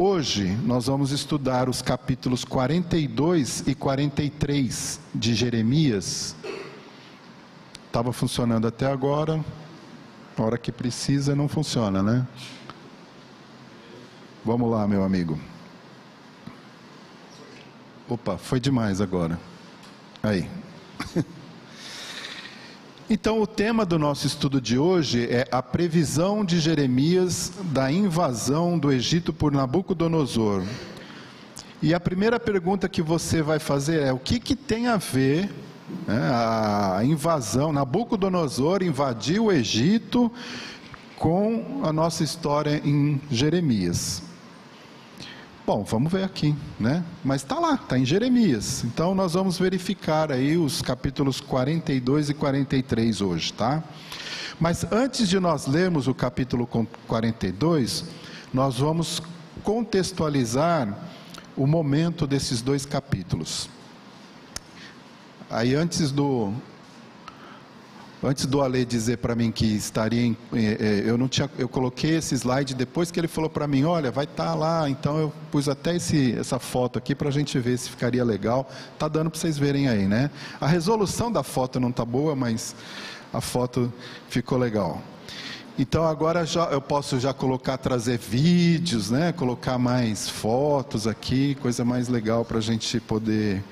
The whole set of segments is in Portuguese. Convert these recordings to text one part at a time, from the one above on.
Hoje nós vamos estudar os capítulos 42 e 43 de Jeremias. Estava funcionando até agora, a hora que precisa não funciona, né? Vamos lá, meu amigo. Opa, foi demais agora. Aí. Então, o tema do nosso estudo de hoje é a previsão de Jeremias da invasão do Egito por Nabucodonosor. E a primeira pergunta que você vai fazer é: o que tem a ver, né, a invasão, Nabucodonosor invadiu o Egito com a nossa história em Jeremias? Bom, vamos ver aqui, né? Mas está lá, está em Jeremias. Então nós vamos verificar aí os capítulos 42 e 43 hoje, tá? Mas antes de nós lermos o capítulo 42, nós vamos contextualizar o momento desses dois capítulos. Aí antes do Ale dizer para mim que estaria eu coloquei esse slide depois que ele falou para mim: olha, vai estar lá. Então eu pus até essa foto aqui para a gente ver se ficaria legal. Tá dando para vocês verem aí, né? A resolução da foto não tá boa, mas a foto ficou legal. Então agora eu posso já trazer vídeos, né? Colocar mais fotos aqui, coisa mais legal para a gente poder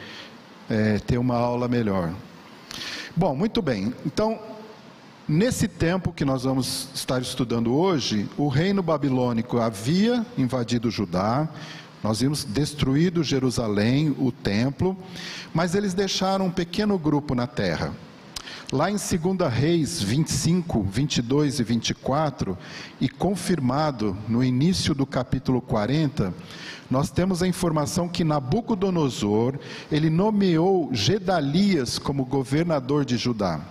ter uma aula melhor. Bom, muito bem. Então, nesse tempo que nós vamos estar estudando hoje, o reino babilônico havia invadido Judá, nós vimos destruído Jerusalém, o templo, mas eles deixaram um pequeno grupo na terra. Lá em 2 Reis 25, 22 e 24, e confirmado no início do capítulo 40, nós temos a informação que Nabucodonosor, ele nomeou Gedalias como governador de Judá.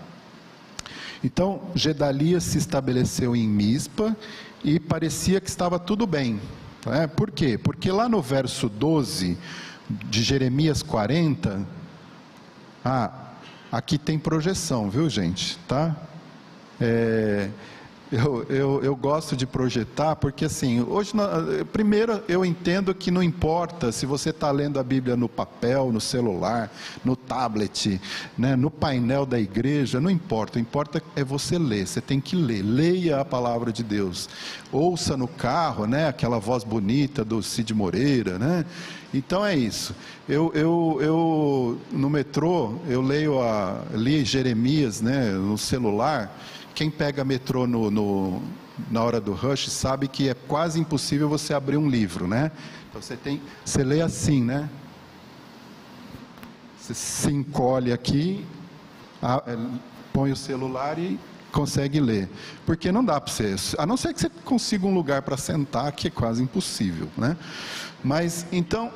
Então, Gedalias se estabeleceu em Mispa e parecia que estava tudo bem. Por quê? Porque lá no verso 12 de Jeremias 40, aqui tem projeção, viu, gente? Tá? Eu gosto de projetar porque, assim, hoje, primeiro eu entendo que não importa se você está lendo a Bíblia no papel, no celular, no tablet, né, no painel da igreja, não importa. O que importa é você ler, você tem que ler. Leia a palavra de Deus. Ouça no carro, né, aquela voz bonita do Cid Moreira, né? Então é isso. Eu no metrô, eu li Jeremias, né, no celular. Quem pega metrô na hora do rush sabe que é quase impossível você abrir um livro, né? Então você lê assim, né? Você se encolhe aqui, põe o celular e consegue ler. Porque não dá para você, a não ser que você consiga um lugar para sentar, que é quase impossível, né? Mas então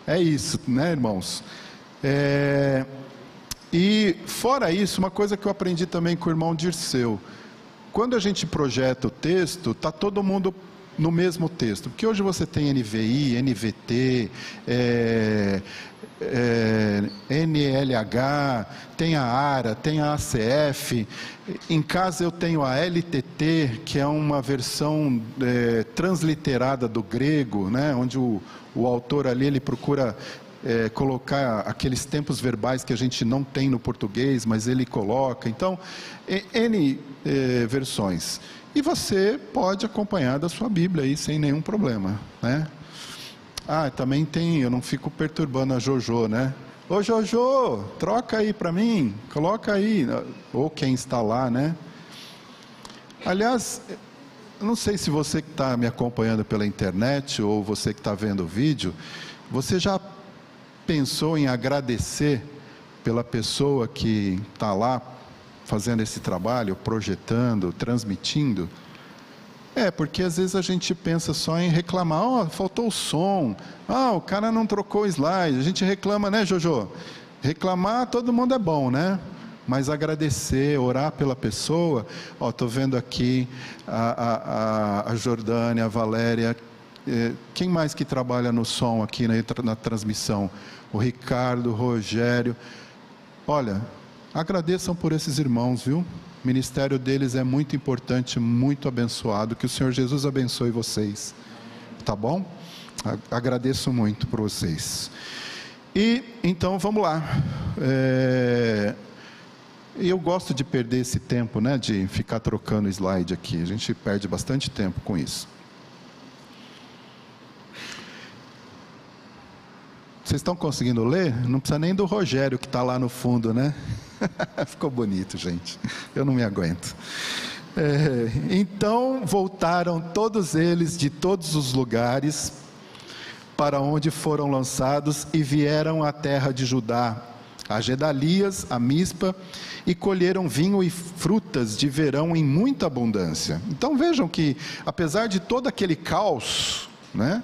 é isso, né, irmãos? E fora isso, uma coisa que eu aprendi também com o irmão Dirceu: quando a gente projeta o texto, está todo mundo no mesmo texto, porque hoje você tem NVI, NVT, NLH, tem a ARA, tem a ACF, em casa eu tenho a LTT, que é uma versão transliterada do grego, né, onde o autor ali ele procura colocar aqueles tempos verbais que a gente não tem no português, mas ele coloca. Então, N versões. E você pode acompanhar da sua Bíblia aí sem nenhum problema, né? Também tem, eu não fico perturbando a Jojo, né? Ô Jojo, troca aí para mim, coloca aí, ou quem está lá, né? Aliás, eu não sei se você que está me acompanhando pela internet, ou você que está vendo o vídeo, você já pensou em agradecer pela pessoa que está lá fazendo esse trabalho, projetando, transmitindo? Porque às vezes a gente pensa só em reclamar: faltou o som, o cara não trocou o slide. A gente reclama, né, Jojo? Reclamar, todo mundo é bom, né? Mas agradecer, orar pela pessoa. Estou vendo aqui a Jordânia, a Valéria. Quem mais que trabalha no som aqui na transmissão? O Ricardo, o Rogério. Olha, agradeçam por esses irmãos, viu? O ministério deles é muito importante, muito abençoado. Que o Senhor Jesus abençoe vocês. Tá bom? Agradeço muito por vocês. E então vamos lá. Eu gosto de perder esse tempo, né, de ficar trocando slide aqui. A gente perde bastante tempo com isso. Vocês estão conseguindo ler? Não precisa nem do Rogério que está lá no fundo, né? Ficou bonito, gente. Eu não me aguento. Então voltaram todos eles de todos os lugares para onde foram lançados e vieram à terra de Judá, a Gedalias, a Mispa, e colheram vinho e frutas de verão em muita abundância. Então vejam que, apesar de todo aquele caos, né,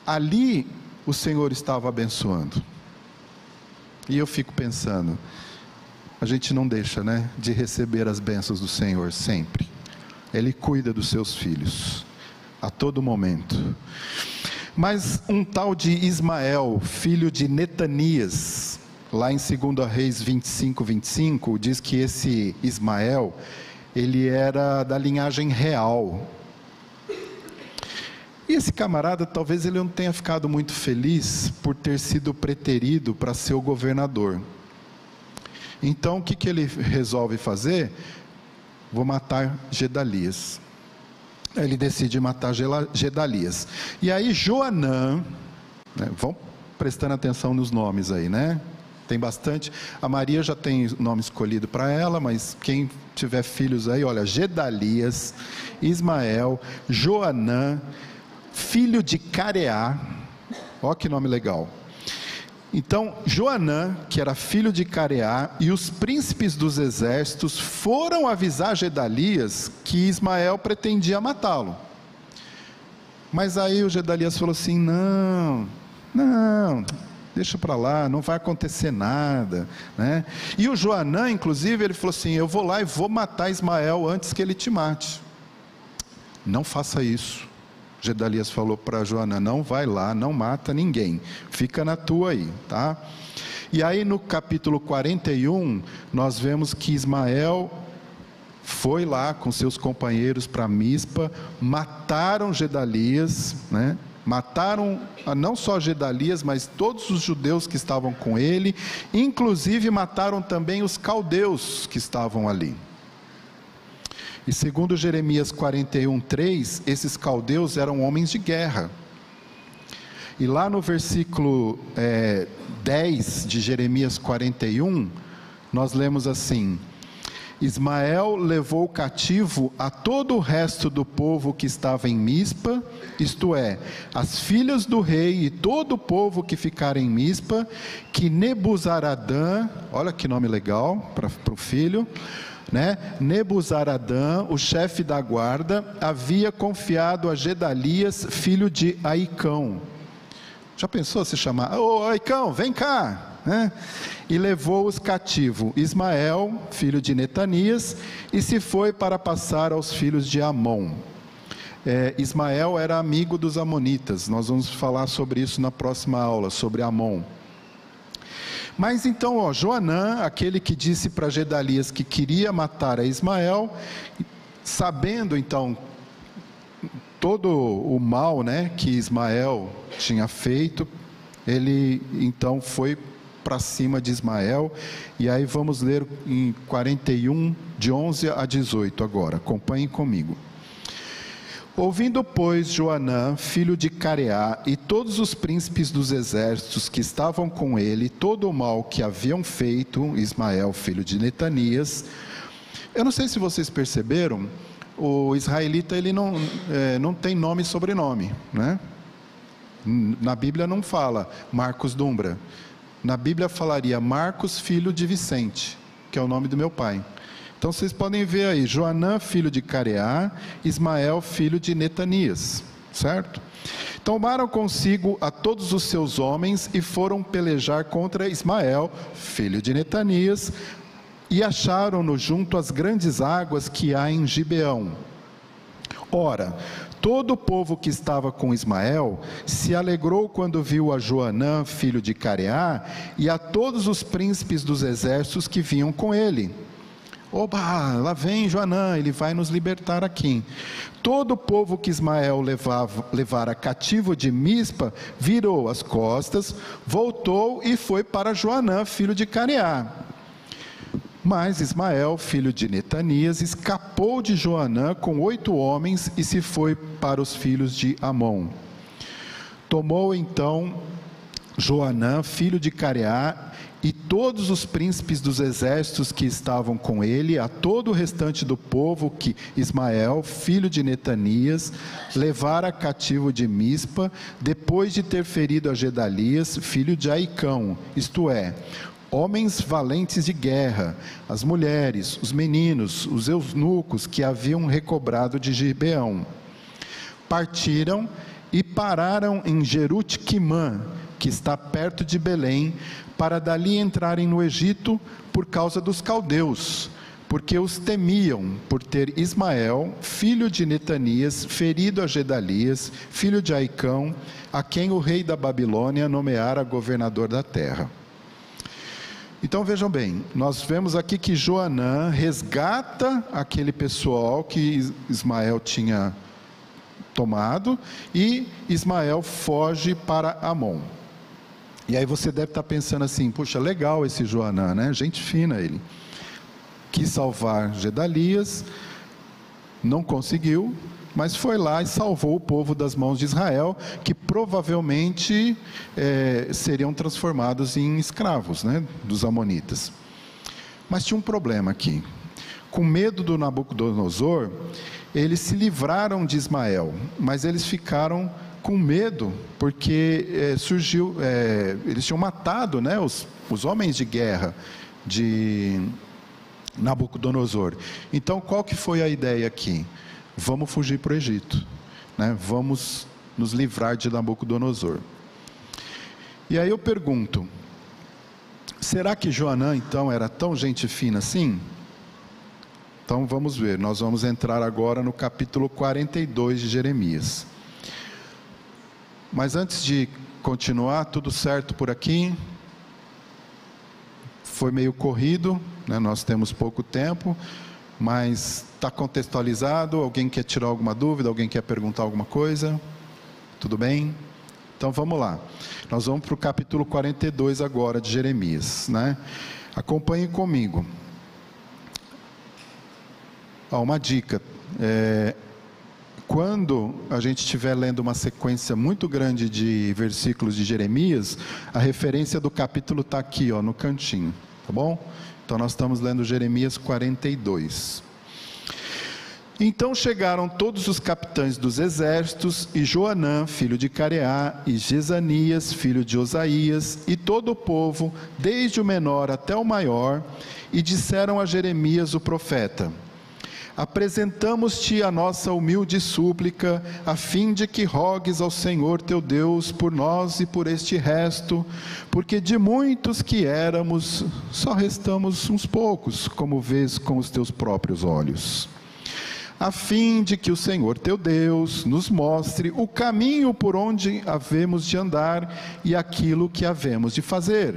ali o Senhor estava abençoando. E eu fico pensando, a gente não deixa, né, de receber as bênçãos do Senhor sempre. Ele cuida dos seus filhos a todo momento. Mas um tal de Ismael, filho de Netanias, lá em 2 Reis 25, diz que esse Ismael, ele era da linhagem real. E esse camarada, talvez ele não tenha ficado muito feliz por ter sido preterido para ser o governador. Então, o que ele resolve fazer? Vou matar Gedalias. Ele decide matar Gedalias. E aí Joanã, né, vão prestando atenção nos nomes aí, né? Tem bastante. A Maria já tem nome escolhido para ela, mas quem tiver filhos aí, olha, Gedalias, Ismael, Joanã, filho de Careá. Olha que nome legal. Então, Joanã, que era filho de Careá, e os príncipes dos exércitos foram avisar Gedalias que Ismael pretendia matá-lo. Mas aí o Gedalias falou assim: não, deixa para lá, não vai acontecer nada, né? E o Joanã, inclusive, ele falou assim: eu vou lá e vou matar Ismael antes que ele te mate. Não faça isso. Gedalias falou para Joanã: não vai lá, não mata ninguém, fica na tua aí, tá? E aí no capítulo 41, nós vemos que Ismael foi lá com seus companheiros para Mispa, mataram Gedalias, né? Mataram não só Gedalias, mas todos os judeus que estavam com ele, inclusive mataram também os caldeus que estavam ali. E segundo Jeremias 41:3, esses caldeus eram homens de guerra. E lá no versículo 10 de Jeremias 41, nós lemos assim: Ismael levou cativo a todo o resto do povo que estava em Mispa, isto é, as filhas do rei e todo o povo que ficara em Mispa, que Nebuzaradã, olha que nome legal para o filho, né? Nebuzaradã, o chefe da guarda, havia confiado a Gedalias, filho de Aicão. Já pensou se chamar? Ô Aicão, vem cá, né? E levou-os cativo Ismael, filho de Netanias, e se foi para passar aos filhos de Amon. Ismael era amigo dos amonitas. Nós vamos falar sobre isso na próxima aula, sobre Amon. Mas então, Joanã, aquele que disse para Gedalias que queria matar a Ismael, sabendo então todo o mal, né, que Ismael tinha feito, ele então foi para cima de Ismael. E aí vamos ler em 41, de 11 a 18 agora, acompanhem comigo. Ouvindo, pois, Joanã, filho de Careá, e todos os príncipes dos exércitos que estavam com ele, todo o mal que haviam feito, Ismael, filho de Netanias. Eu não sei se vocês perceberam, o israelita ele não tem nome e sobrenome, né? Na Bíblia não fala Marcos Dumbra. Na Bíblia falaria Marcos, filho de Vicente, que é o nome do meu pai. Então vocês podem ver aí, Joanã, filho de Careá, Ismael, filho de Netanias, certo? Tomaram consigo a todos os seus homens e foram pelejar contra Ismael, filho de Netanias, e acharam-no junto às grandes águas que há em Gibeão. Ora, todo o povo que estava com Ismael se alegrou quando viu a Joanã, filho de Careá, e a todos os príncipes dos exércitos que vinham com ele. Oba, lá vem Joanã, ele vai nos libertar aqui. Todo o povo que Ismael levara cativo de Mispa, virou as costas, voltou e foi para Joanã, filho de Careá. Mas Ismael, filho de Netanias, escapou de Joanã com 8 homens e se foi para os filhos de Amon. Tomou então Joanã, filho de Careá, e todos os príncipes dos exércitos que estavam com ele, a todo o restante do povo que Ismael, filho de Netanias, levara cativo de Mispa, depois de ter ferido a Gedalias, filho de Aicão, isto é, homens valentes de guerra, as mulheres, os meninos, os eunucos que haviam recobrado de Gibeão. Partiram e pararam em Jerute-Quimã, que está perto de Belém, para dali entrarem no Egito por causa dos caldeus, porque os temiam por ter Ismael, filho de Netanias, ferido a Gedalias, filho de Aicão, a quem o rei da Babilônia nomeara governador da terra. Então vejam bem, nós vemos aqui que Joanã resgata aquele pessoal que Ismael tinha tomado, e Ismael foge para Amon. E aí você deve estar pensando assim, puxa, legal esse Joanã, né? Gente fina ele. Quis salvar Gedalias, não conseguiu, mas foi lá e salvou o povo das mãos de Israel, que provavelmente seriam transformados em escravos, né, dos amonitas. Mas tinha um problema aqui. Com medo do Nabucodonosor, eles se livraram de Ismael, mas eles ficaram com medo, porque eles tinham matado, né, os homens de guerra de Nabucodonosor. Então, qual que foi a ideia aqui? Vamos fugir para o Egito, né? Vamos nos livrar de Nabucodonosor. E aí eu pergunto, será que Joanã, então, era tão gente fina assim? Então, vamos ver, nós vamos entrar agora no capítulo 42 de Jeremias. Mas antes de continuar, tudo certo por aqui? Foi meio corrido, né? Nós temos pouco tempo, mas está contextualizado. Alguém quer tirar alguma dúvida? Alguém quer perguntar alguma coisa? Tudo bem? Então vamos lá. Nós vamos para o capítulo 42 agora de Jeremias, né? Acompanhem comigo. Uma dica. Quando a gente estiver lendo uma sequência muito grande de versículos de Jeremias, a referência do capítulo está aqui, no cantinho, tá bom? Então nós estamos lendo Jeremias 42. Então chegaram todos os capitães dos exércitos, e Joanã, filho de Careá, e Jezanias, filho de Osaías, e todo o povo, desde o menor até o maior, e disseram a Jeremias o profeta: apresentamos-te a nossa humilde súplica, a fim de que rogues ao Senhor teu Deus por nós e por este resto, porque de muitos que éramos, só restamos uns poucos, como vês com os teus próprios olhos. A fim de que o Senhor teu Deus nos mostre o caminho por onde havemos de andar e aquilo que havemos de fazer.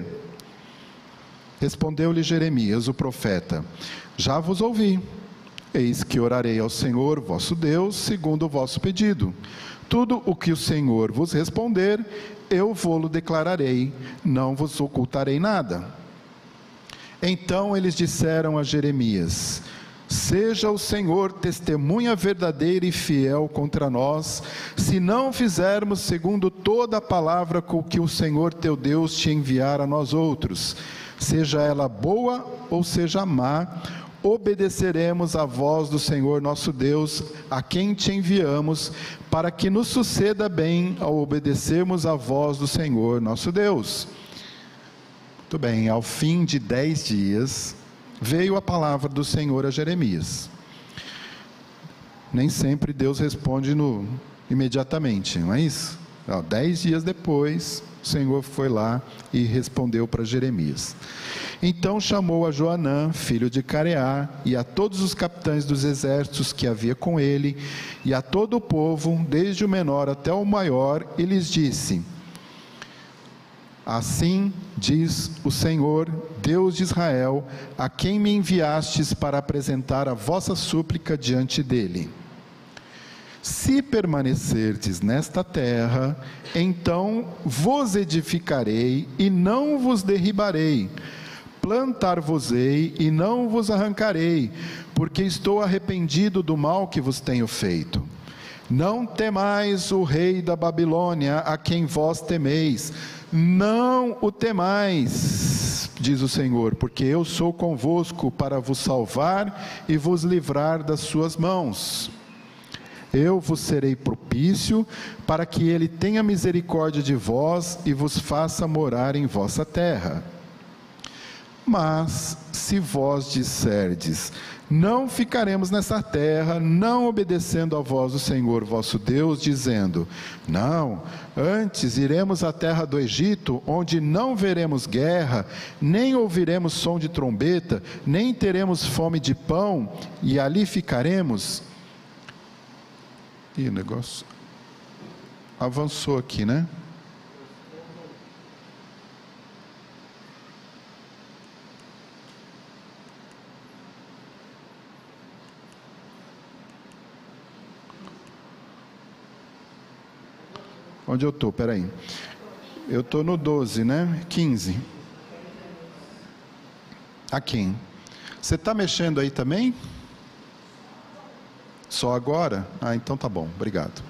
Respondeu-lhe Jeremias, o profeta: já vos ouvi. Eis que orarei ao Senhor, vosso Deus, segundo o vosso pedido. Tudo o que o Senhor vos responder, eu vô-lo declararei, não vos ocultarei nada. Então eles disseram a Jeremias: seja o Senhor testemunha verdadeira e fiel contra nós, se não fizermos segundo toda a palavra com que o Senhor teu Deus te enviar a nós outros, seja ela boa ou seja má, obedeceremos à voz do Senhor nosso Deus, a quem te enviamos, para que nos suceda bem ao obedecermos à voz do Senhor nosso Deus. Muito bem, ao fim de 10 dias, veio a palavra do Senhor a Jeremias. Nem sempre Deus responde imediatamente, não é isso? 10 dias depois, o Senhor foi lá e respondeu para Jeremias. Então chamou a Joanã, filho de Careá, e a todos os capitães dos exércitos que havia com ele, e a todo o povo, desde o menor até o maior, e lhes disse: Assim diz o Senhor, Deus de Israel, a quem me enviastes para apresentar a vossa súplica diante dele. Se permanecerdes nesta terra, então vos edificarei e não vos derribarei, plantar-vos-ei e não vos arrancarei, porque estou arrependido do mal que vos tenho feito. Não temais o rei da Babilônia, a quem vós temeis, não o temais, diz o Senhor, porque eu sou convosco para vos salvar e vos livrar das suas mãos. Eu vos serei propício, para que ele tenha misericórdia de vós e vos faça morar em vossa terra. Mas, se vós disserdes, não ficaremos nessa terra, não obedecendo a voz do Senhor vosso Deus, dizendo, não, antes iremos à terra do Egito, onde não veremos guerra, nem ouviremos som de trombeta, nem teremos fome de pão, e ali ficaremos. Ih, o negócio avançou aqui, né? Onde eu estou? Espera aí. Eu estou no 12, né? 15. Aqui. Você está mexendo aí também? Só agora? Ah, então tá bom. Obrigado.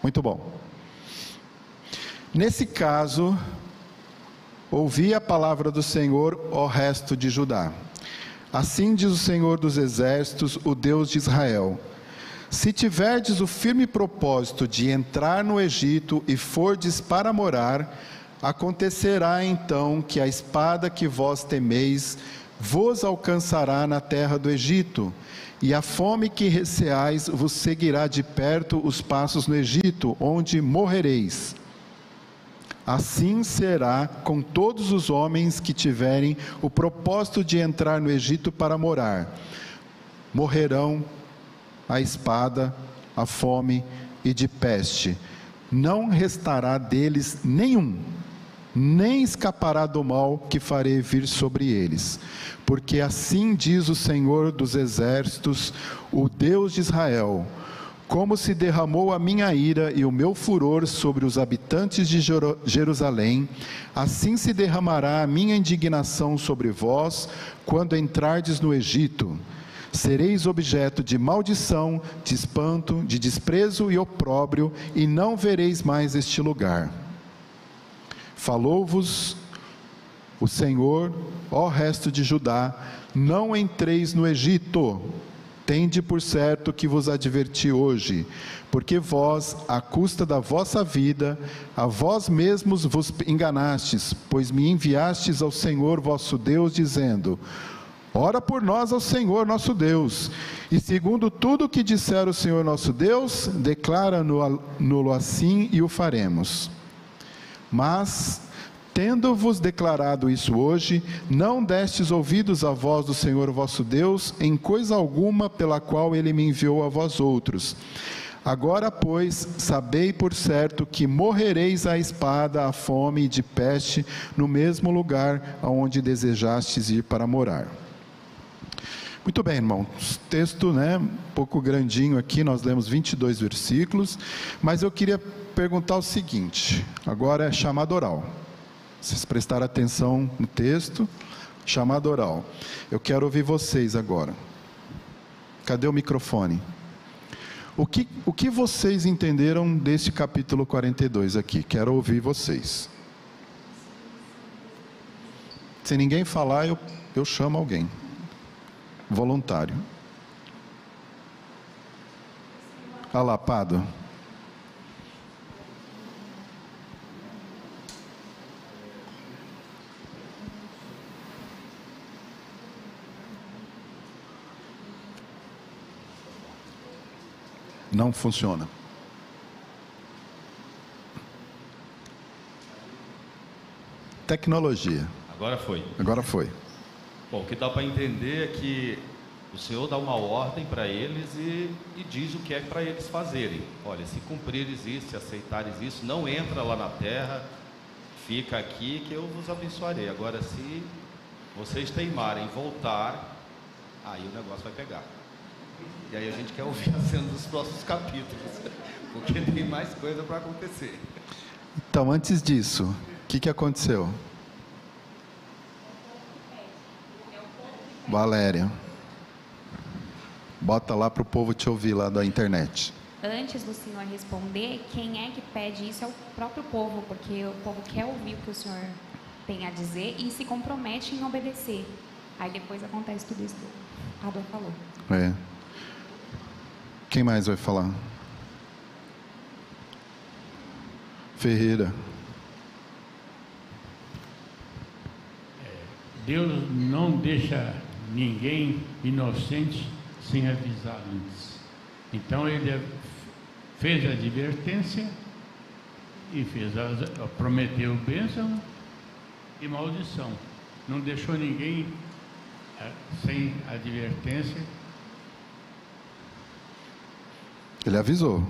Muito bom. Nesse caso, ouvi a palavra do Senhor, ó resto de Judá. Assim diz o Senhor dos Exércitos, o Deus de Israel. Se tiverdes o firme propósito de entrar no Egito e fordes para morar, acontecerá então que a espada que vós temeis vos alcançará na terra do Egito, e a fome que receais vos seguirá de perto os passos no Egito, onde morrereis. Assim será com todos os homens que tiverem o propósito de entrar no Egito para morar. Morrerão a espada, a fome e de peste. Não restará deles nenhum, nem escapará do mal que farei vir sobre eles. Porque assim diz o Senhor dos Exércitos, o Deus de Israel: como se derramou a minha ira e o meu furor sobre os habitantes de Jerusalém, assim se derramará a minha indignação sobre vós, quando entrardes no Egito. Sereis objeto de maldição, de espanto, de desprezo e opróbrio, e não vereis mais este lugar. Falou-vos o Senhor, ó resto de Judá, não entreis no Egito. Tende por certo que vos adverti hoje, porque vós, à custa da vossa vida, a vós mesmos vos enganastes, pois me enviastes ao Senhor vosso Deus, dizendo: ora por nós ao Senhor nosso Deus, e segundo tudo o que disser o Senhor nosso Deus, declara-no assim e o faremos. Mas, tendo-vos declarado isso hoje, não destes ouvidos à voz do Senhor vosso Deus, em coisa alguma pela qual ele me enviou a vós outros. Agora, pois, sabei por certo que morrereis à espada, à fome e de peste, no mesmo lugar aonde desejastes ir para morar. Muito bem, irmãos, texto, um pouco grandinho aqui, nós lemos 22 versículos, mas eu queria perguntar o seguinte, agora é chamada oral. Vocês prestaram atenção no texto, chamada oral. Eu quero ouvir vocês agora. Cadê o microfone? O que vocês entenderam deste capítulo 42 aqui? Quero ouvir vocês. Se ninguém falar, eu chamo alguém. Voluntário. Alapado. Não funciona. Tecnologia. Agora foi. Agora foi. Bom, o que dá para entender é que o Senhor dá uma ordem para eles e diz o que é para eles fazerem. Olha, se cumprires isso, se aceitares isso, não entra lá na terra, fica aqui que eu vos abençoarei. Agora, se vocês teimarem voltar, aí o negócio vai pegar. E aí a gente quer ouvir a cena dos próximos capítulos, porque tem mais coisa para acontecer. Então, antes disso, o que aconteceu? Valéria, bota lá para o povo te ouvir lá da internet. Antes do Senhor responder, quem é que pede isso é o próprio povo, porque o povo quer ouvir o que o Senhor tem a dizer e se compromete em obedecer. Aí depois acontece tudo isso que a Ador falou. É. Quem mais vai falar? Ferreira. Deus não deixa ninguém inocente sem avisar antes. Então ele fez a advertência e prometeu bênção e maldição. Não deixou ninguém sem advertência. Ele avisou.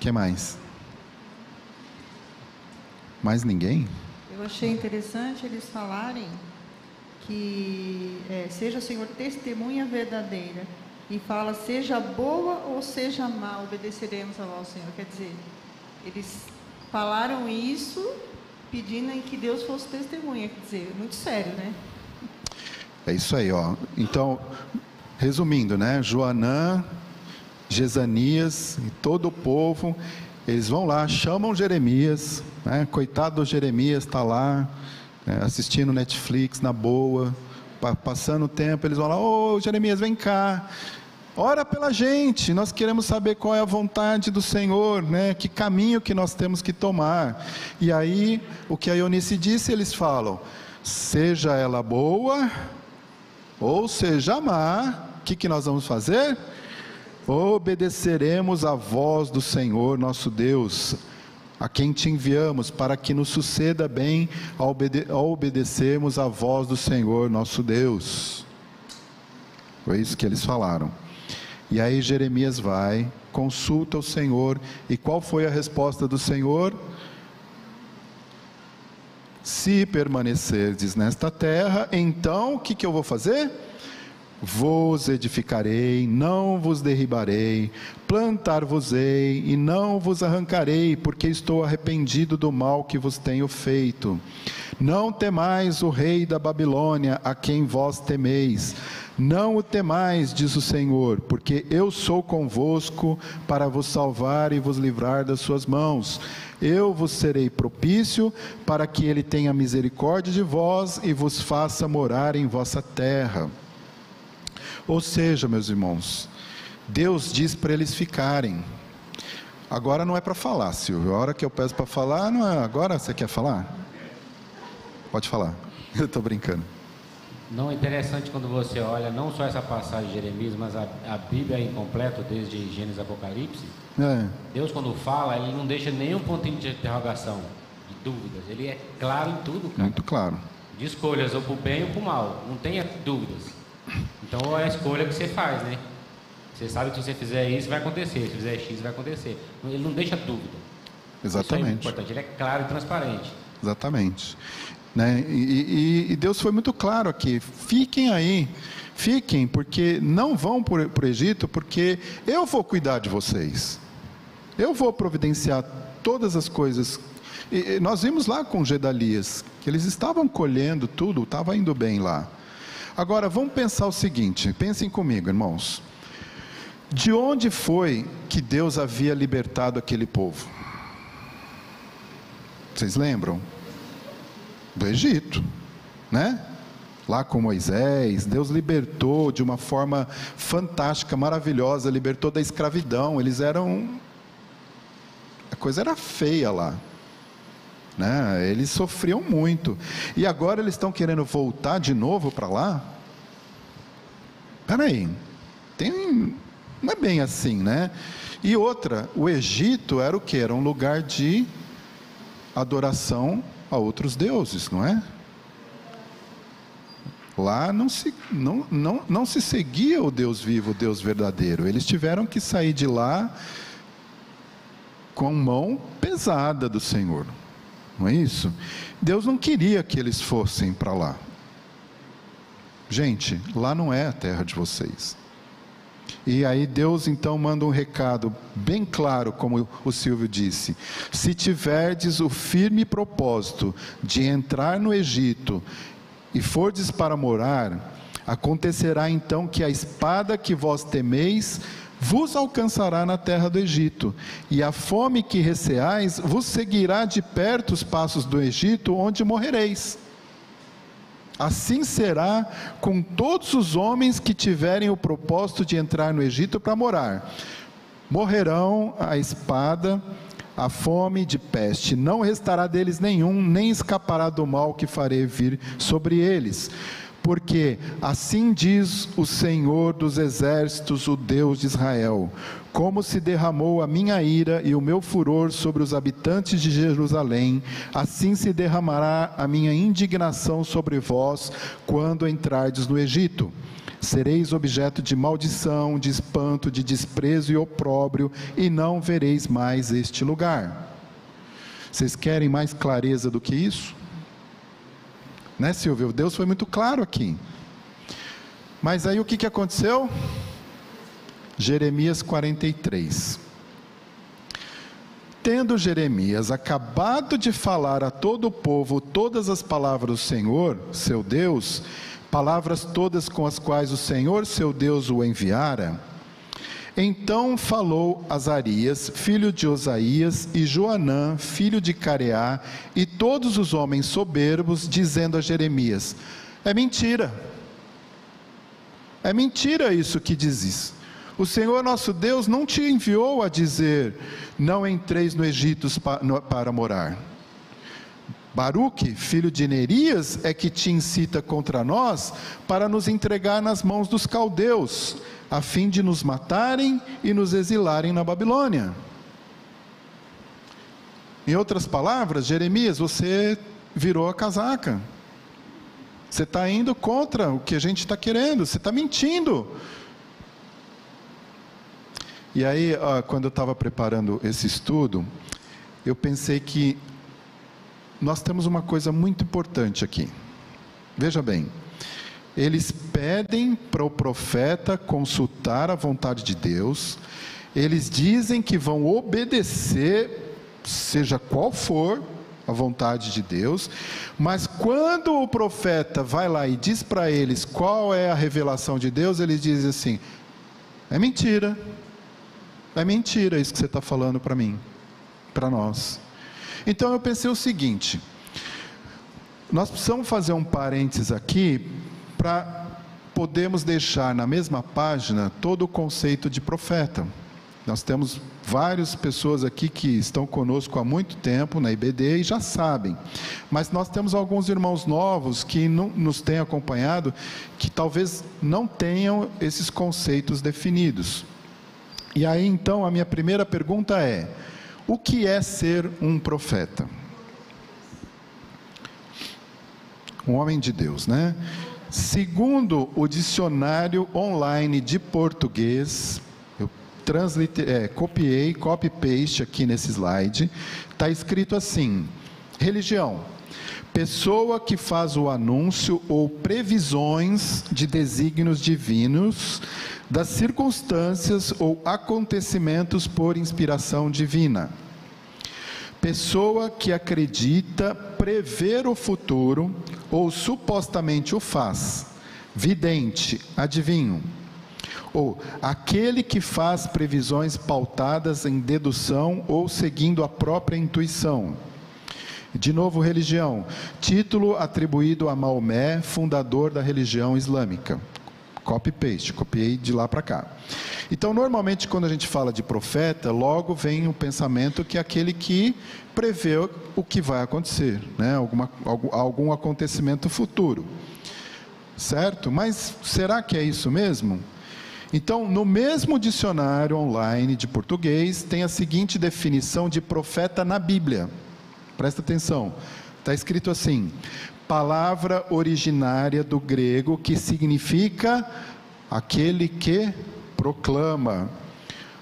Que mais? Mais ninguém? Eu achei interessante eles falarem que seja o Senhor testemunha verdadeira, e fala seja boa ou seja má, obedeceremos ao Senhor. Quer dizer, eles falaram isso pedindo em que Deus fosse testemunha. Quer dizer, muito sério, né? É isso aí, ó. Então, resumindo, né? Joanã, Jezanias e todo o povo, eles vão lá, chamam Jeremias, né? Coitado do Jeremias, está lá, assistindo Netflix na boa, passando o tempo. Eles vão lá: ô Jeremias, vem cá, ora pela gente, nós queremos saber qual é a vontade do Senhor, né? Que caminho que nós temos que tomar. E aí, o que a Eunice disse, eles falam: seja ela boa ou seja má, o que nós vamos fazer? Obedeceremos à voz do Senhor nosso Deus, a quem te enviamos, para que nos suceda bem ao obedecermos à voz do Senhor nosso Deus. Foi isso que eles falaram. E aí Jeremias vai, consulta o Senhor, e qual foi a resposta do Senhor? Se permanecerdes nesta terra, então o que eu vou fazer? Vos edificarei, não vos derribarei, plantar-vos-ei e não vos arrancarei, porque estou arrependido do mal que vos tenho feito. Não temais o rei da Babilônia, a quem vós temeis. Não o temais, diz o Senhor, porque eu sou convosco para vos salvar e vos livrar das suas mãos. Eu vos serei propício, para que ele tenha misericórdia de vós e vos faça morar em vossa terra. Ou seja, meus irmãos, Deus diz para eles ficarem. Agora não é para falar, Silvio. A hora que eu peço para falar, não é. Agora você quer falar? Pode falar. Eu estou brincando. Não, é interessante quando você olha não só essa passagem de Jeremias, mas a Bíblia incompleta, desde Gênesis e Apocalipse. Deus, quando fala, ele não deixa nenhum pontinho de interrogação, de dúvidas. Ele é claro em tudo, cara. Muito claro. De escolhas, ou para o bem ou para o mal. Não tenha dúvidas. Então é a escolha que você faz, né? Você sabe que se você fizer isso, vai acontecer. Se fizer X, vai acontecer. Ele não deixa dúvida. Exatamente. Isso é importante. Ele é claro e transparente. Exatamente. Né? E Deus foi muito claro aqui: fiquem aí, fiquem, porque não vão para o Egito, porque eu vou cuidar de vocês, eu vou providenciar todas as coisas. E nós vimos lá com Gedalias, que eles estavam colhendo tudo, estava indo bem lá. Agora vamos pensar o seguinte, pensem comigo, irmãos, de onde foi que Deus havia libertado aquele povo? Vocês lembram? Do Egito, né? Lá com Moisés, Deus libertou de uma forma fantástica, maravilhosa, libertou da escravidão. Eles eram... a coisa era feia lá, né? Eles sofriam muito, e agora eles estão querendo voltar de novo para lá? Peraí, não é bem assim, né? E outra, o Egito era o que? Era um lugar de adoração a outros deuses, não é? Lá não se seguia o Deus vivo, o Deus verdadeiro. Eles tiveram que sair de lá com mão pesada do Senhor, não é isso? Deus não queria que eles fossem para lá. Gente, lá não é a terra de vocês. E aí Deus então manda um recado bem claro, como o Silvio disse: se tiverdes o firme propósito de entrar no Egito e fordes para morar, acontecerá então que a espada que vós temeis vos alcançará na terra do Egito, e a fome que receais vos seguirá de perto os passos do Egito, onde morrereis. Assim será com todos os homens que tiverem o propósito de entrar no Egito para morar. Morrerão a espada, a fome de peste, não restará deles nenhum, nem escapará do mal que farei vir sobre eles. Porque assim diz o Senhor dos exércitos, o Deus de Israel: como se derramou a minha ira e o meu furor sobre os habitantes de Jerusalém, assim se derramará a minha indignação sobre vós, quando entrardes no Egito. Sereis objeto de maldição, de espanto, de desprezo e opróbrio, e não vereis mais este lugar. Vocês querem mais clareza do que isso? Né, Silvio? Deus foi muito claro aqui. Mas aí o que aconteceu? Jeremias 43. Tendo Jeremias acabado de falar a todo o povo todas as palavras do Senhor, seu Deus, palavras todas com as quais o Senhor, seu Deus, o enviara, então falou Azarias, filho de Osaías, e Joanã, filho de Careá, e todos os homens soberbos, dizendo a Jeremias: é mentira isso que dizes. O Senhor nosso Deus não te enviou a dizer: não entreis no Egito para morar. Baruque, filho de Nerias, é que te incita contra nós para nos entregar nas mãos dos caldeus, a fim de nos matarem e nos exilarem na Babilônia. Em outras palavras, Jeremias, você virou a casaca. Você está indo contra o que a gente está querendo, você está mentindo. E aí, quando eu estava preparando esse estudo, eu pensei que nós temos uma coisa muito importante aqui. Veja bem, eles pedem para o profeta consultar a vontade de Deus, eles dizem que vão obedecer, seja qual for a vontade de Deus, mas quando o profeta vai lá e diz para eles qual é a revelação de Deus, eles dizem assim: é mentira isso que você está falando para mim, para nós. Então eu pensei o seguinte: nós precisamos fazer um parênteses aqui, para podermos deixar na mesma página todo o conceito de profeta. Nós temos várias pessoas aqui que estão conosco há muito tempo na IBD e já sabem, mas nós temos alguns irmãos novos que não nos têm acompanhado, que talvez não tenham esses conceitos definidos. E aí então a minha primeira pergunta é: o que é ser um profeta? Um homem de Deus, né? Segundo o dicionário online de português, eu copiei, copy-paste aqui nesse slide, está escrito assim: religião, pessoa que faz o anúncio ou previsões de desígnios divinos, das circunstâncias ou acontecimentos por inspiração divina. Pessoa que acredita prever o futuro ou supostamente o faz. Vidente, adivinho. Ou aquele que faz previsões pautadas em dedução ou seguindo a própria intuição. De novo, religião, título atribuído a Maomé, fundador da religião islâmica. Copy-paste, copiei de lá para cá. Então, normalmente, quando a gente fala de profeta, logo vem o pensamento que é aquele que prevê o que vai acontecer, né? Algum acontecimento futuro. Certo? Mas será que é isso mesmo? Então, no mesmo dicionário online de português, tem a seguinte definição de profeta na Bíblia. Presta atenção. Está escrito assim: palavra originária do grego que significa aquele que proclama,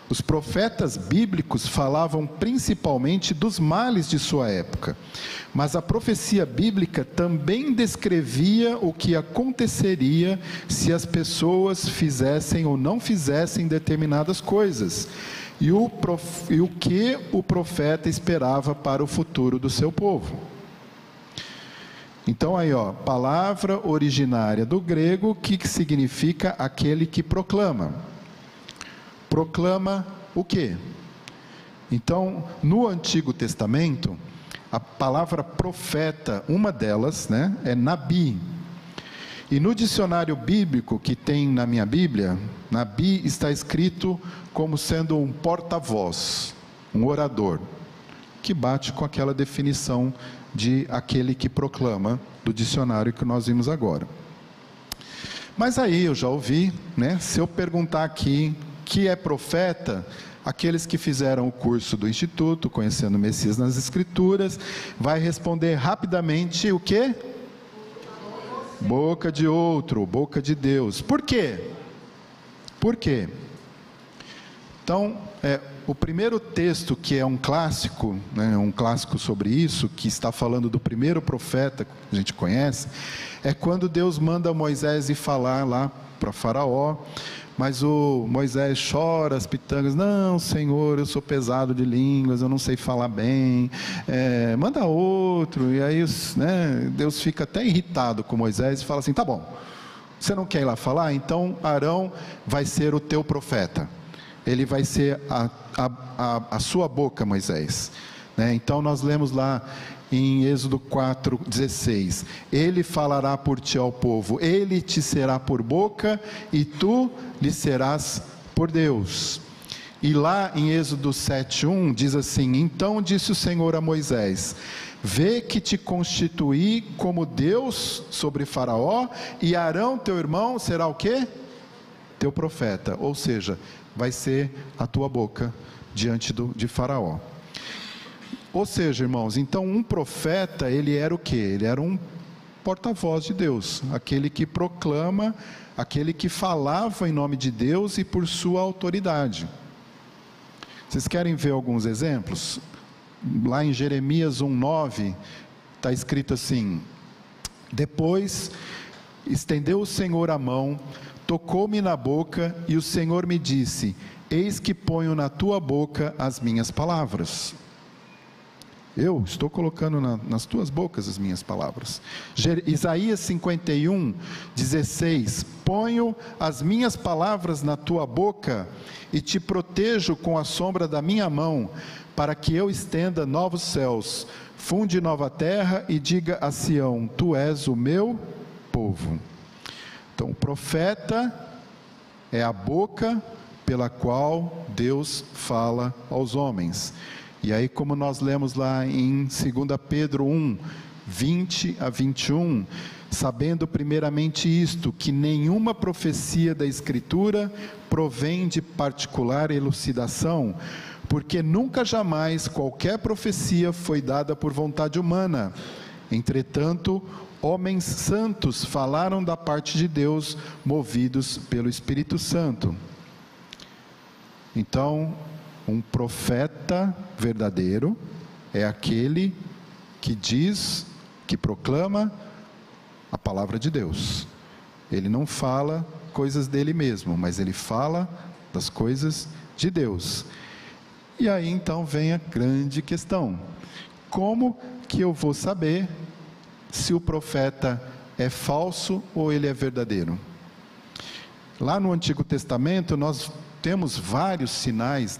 Os profetas bíblicos falavam principalmente dos males de sua época, mas a profecia bíblica também descrevia o que aconteceria se as pessoas fizessem ou não fizessem determinadas coisas, e o que o profeta esperava para o futuro do seu povo. Então aí, palavra originária do grego, que significa aquele que proclama. Proclama o quê? Então, no Antigo Testamento, a palavra profeta, uma delas, é nabi. E no dicionário bíblico que tem na minha Bíblia, nabi está escrito como sendo um porta-voz, um orador, que bate com aquela definição de aquele que proclama do dicionário que nós vimos agora. Mas aí eu já ouvi, se eu perguntar aqui, que é profeta, aqueles que fizeram o curso do Instituto, Conhecendo o Messias nas Escrituras, vai responder rapidamente o quê? Boca de outro, boca de Deus. Por quê? Por quê? Então, o primeiro texto que é um clássico, um clássico sobre isso, que está falando do primeiro profeta que a gente conhece, é quando Deus manda Moisés ir falar lá para Faraó. Mas o Moisés chora as pitangas, não, Senhor, eu sou pesado de línguas, eu não sei falar bem, manda outro. E aí Deus fica até irritado com Moisés e fala assim, tá bom, você não quer ir lá falar? Então Arão vai ser o teu profeta, ele vai ser a sua boca, Moisés. Então nós lemos lá em Êxodo 4:16, ele falará por ti ao povo, ele te será por boca e tu lhe serás por Deus. E lá em Êxodo 7:1 diz assim, então disse o Senhor a Moisés, vê que te constituí como Deus sobre Faraó, e Arão teu irmão será o quê? Teu profeta, ou seja, vai ser a tua boca diante de Faraó. Ou seja, irmãos, então um profeta, ele era o quê? Ele era um porta-voz de Deus, aquele que proclama, aquele que falava em nome de Deus e por sua autoridade. Vocês querem ver alguns exemplos? Lá em Jeremias 1:9, está escrito assim, depois estendeu o Senhor a mão, tocou-me na boca e o Senhor me disse, eis que ponho na tua boca as minhas palavras. Eu estou colocando nas tuas bocas as minhas palavras. Isaías 51:16, ponho as minhas palavras na tua boca e te protejo com a sombra da minha mão, para que eu estenda novos céus, funde nova terra e diga a Sião, tu és o meu povo. Então o profeta é a boca pela qual Deus fala aos homens. E aí, como nós lemos lá em 2 Pedro 1:20-21, sabendo primeiramente isto, que nenhuma profecia da Escritura provém de particular elucidação, porque nunca jamais qualquer profecia foi dada por vontade humana. Entretanto, homens santos falaram da parte de Deus, movidos pelo Espírito Santo. Então, um profeta verdadeiro é aquele que diz, que proclama a palavra de Deus. Ele não fala coisas dele mesmo, mas ele fala das coisas de Deus. E aí então vem a grande questão: como que eu vou saber se o profeta é falso ou ele é verdadeiro? Lá no Antigo Testamento nós temos vários sinais,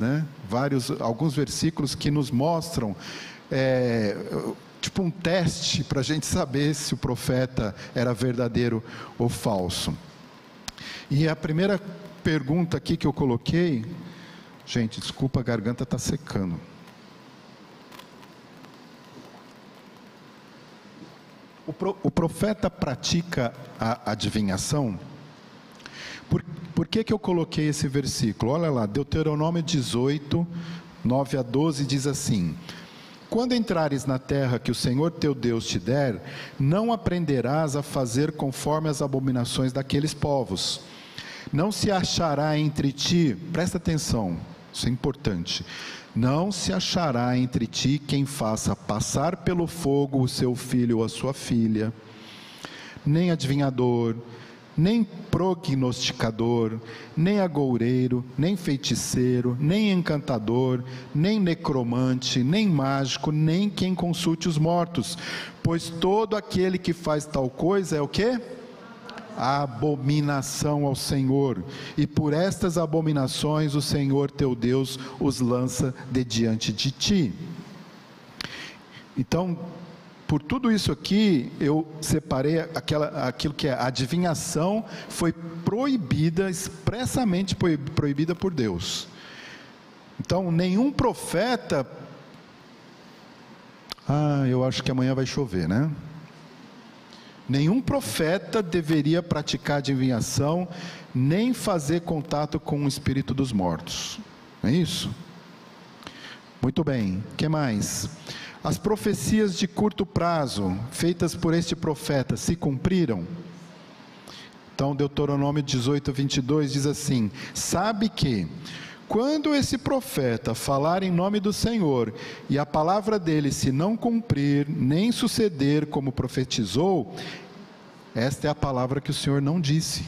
alguns versículos que nos mostram, tipo um teste para a gente saber se o profeta era verdadeiro ou falso. E a primeira pergunta aqui que eu coloquei, gente, desculpa, a garganta está secando. O profeta pratica a adivinhação? Por que eu coloquei esse versículo? Olha lá, Deuteronômio 18, 9-12 diz assim: quando entrares na terra que o Senhor teu Deus te der, não aprenderás a fazer conforme as abominações daqueles povos. Não se achará entre ti, presta atenção, Isso é importante. Não se achará entre ti quem faça passar pelo fogo o seu filho ou a sua filha, nem adivinhador, nem prognosticador, nem agoureiro, nem feiticeiro, nem encantador, nem necromante, nem mágico, nem quem consulte os mortos, pois todo aquele que faz tal coisa é o quê? Abominação ao Senhor, e por estas abominações o Senhor teu Deus os lança de diante de ti. Então, por tudo isso aqui, eu separei aquilo que é a adivinhação, foi proibida, expressamente proibida por Deus. Então, nenhum profeta... eu acho que amanhã vai chover, né? Nenhum profeta deveria praticar adivinhação, nem fazer contato com o espírito dos mortos. Não é isso? Muito bem, o que mais? As profecias de curto prazo, feitas por este profeta, se cumpriram? Então, Deuteronômio 18, 22 diz assim: sabe que, quando esse profeta falar em nome do Senhor, e a palavra dele se não cumprir, nem suceder como profetizou, esta é a palavra que o Senhor não disse.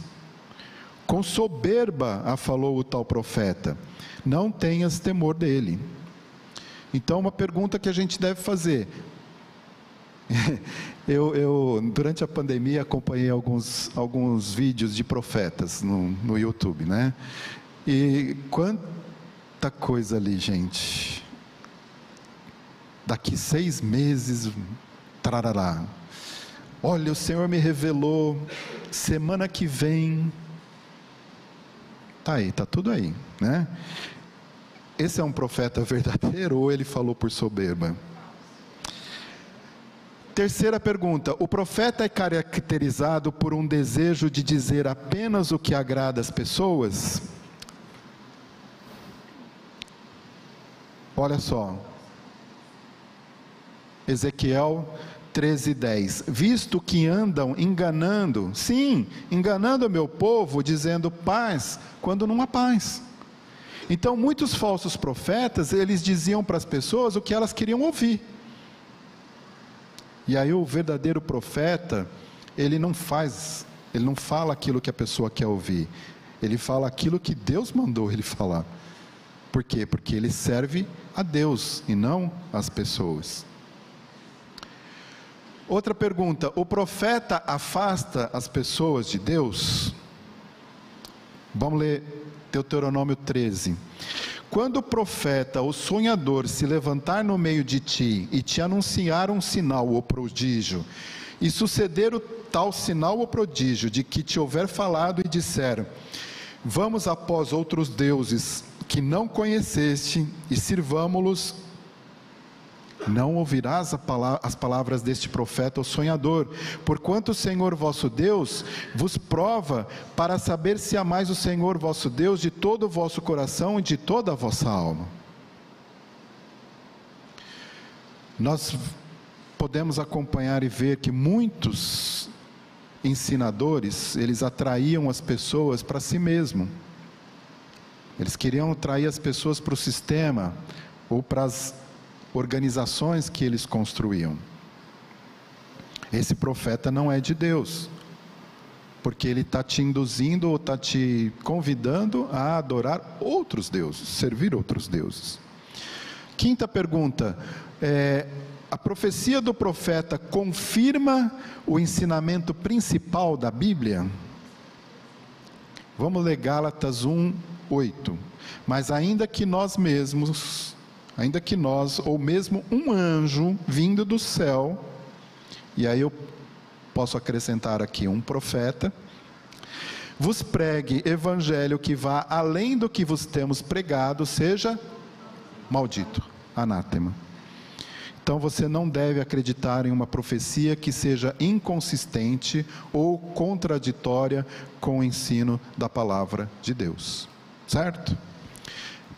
Com soberba a falou o tal profeta, não tenhas temor dele. Então, uma pergunta que a gente deve fazer. Eu durante a pandemia, acompanhei alguns vídeos de profetas no YouTube, né? E quanta coisa ali, gente. Daqui 6 meses, trarará. Olha, o Senhor me revelou, semana que vem. Tá aí, tá tudo aí, né? Esse é um profeta verdadeiro ou ele falou por soberba? Terceira pergunta: o profeta é caracterizado por um desejo de dizer apenas o que agrada às pessoas? Olha só, Ezequiel 13:10, visto que andam enganando, sim, enganando o meu povo, dizendo paz, quando não há paz. Então, muitos falsos profetas, eles diziam para as pessoas o que elas queriam ouvir. E aí o verdadeiro profeta, ele não fala aquilo que a pessoa quer ouvir. Ele fala aquilo que Deus mandou ele falar. Por quê? Porque ele serve a Deus e não as pessoas. Outra pergunta: o profeta afasta as pessoas de Deus? Vamos ler Deuteronômio 13. Quando o profeta, o sonhador, se levantar no meio de ti e te anunciar um sinal ou prodígio, e suceder o tal sinal ou prodígio de que te houver falado e disser: vamos após outros deuses que não conheceste e sirvamo-los, não ouvirás as palavras deste profeta ou sonhador, porquanto o Senhor vosso Deus vos prova para saber se amais o Senhor vosso Deus de todo o vosso coração e de toda a vossa alma. Nós podemos acompanhar e ver que muitos ensinadores, eles atraíam as pessoas para si mesmo. Eles queriam atrair as pessoas para o sistema ou para as organizações que eles construíam. Esse profeta não é de Deus, porque ele está te induzindo ou está te convidando a adorar outros deuses, servir outros deuses. Quinta pergunta: a profecia do profeta confirma o ensinamento principal da Bíblia? Vamos ler Gálatas 1:8. Mas ainda que nós, ou mesmo um anjo vindo do céu, e aí eu posso acrescentar aqui um profeta, vos pregue evangelho que vá além do que vos temos pregado, seja maldito, anátema. Então você não deve acreditar em uma profecia que seja inconsistente ou contraditória com o ensino da palavra de Deus, certo?